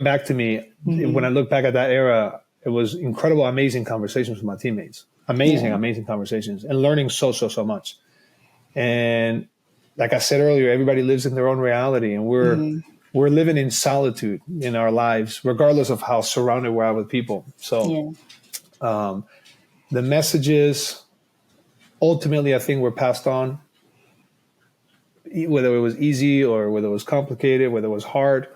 back to me, when I look back at that era, it was incredible, amazing conversations with my teammates. Amazing, Yeah. amazing conversations and learning so much. And like I said earlier, everybody lives in their own reality, and we're living in solitude in our lives, regardless of how surrounded we are with people. So Yeah. the messages ultimately, I think, were passed on, whether it was easy or whether it was complicated, whether it was hard.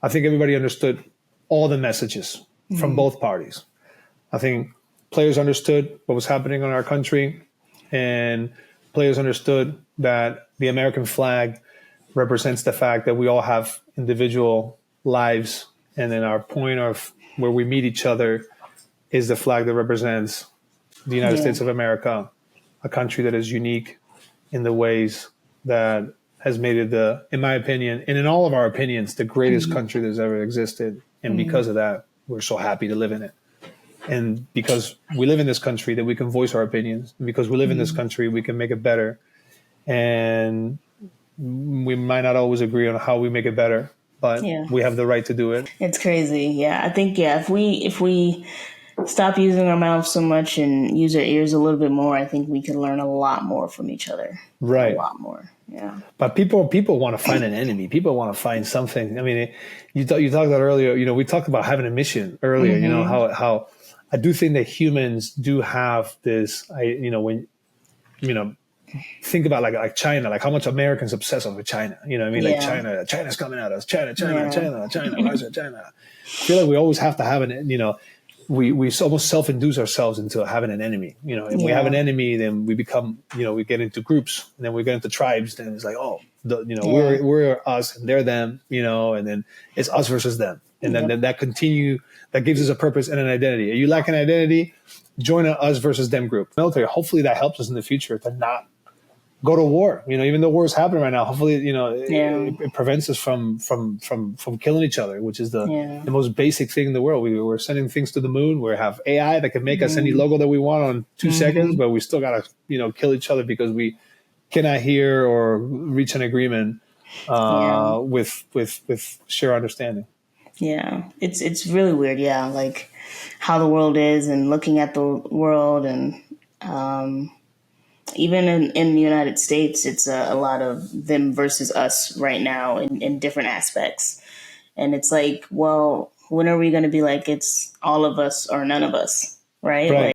I think everybody understood all the messages from both parties. I think players understood what was happening in our country, and players understood that the American flag represents the fact that we all have individual lives, and then our point of where we meet each other is the flag that represents the United Yeah. States of America, a country that is unique in the ways that has made it in my opinion, and in all of our opinions, the greatest country that's ever existed. And because of that, we're so happy to live in it. And because we live in this country, that we can voice our opinions. And because we live in this country, we can make it better. And we might not always agree on how we make it better, but Yeah. we have the right to do it. It's crazy. Yeah. I think, yeah, if we stop using our mouths so much and use our ears a little bit more, I think we can learn a lot more from each other. A Right. lot more. Yeah. But people want to find an enemy. People want to find something. I mean, you talked about earlier. We talked about having a mission earlier. How I do think that humans do have this. When think about like China, like how much Americans obsess over China. I mean, like Yeah. China's coming at us. China, Yeah. Russia, China. I feel like we always have to have we almost self-induce ourselves into having an enemy. If we have an enemy, then we become, we get into groups, and then we get into tribes. Then it's like, we're us and they're them, and then it's us versus them. And then that gives us a purpose and an identity. Are you lack an identity? Join an us versus them group. Military. Hopefully that helps us in the future to not go to war. Even though war is happening right now, hopefully, it prevents us from killing each other, which is the most basic thing in the world. We're sending things to the moon. We have AI that can make us any logo that we want on 2 seconds, but we still gotta, kill each other because we cannot hear or reach an agreement with sheer understanding. Yeah. It's really weird. Yeah. Like how the world is, and looking at the world, and even in the United States, it's a lot of them versus us right now in different aspects. And it's like, well, when are we going to be like, it's all of us or none of us, right? Right. Like,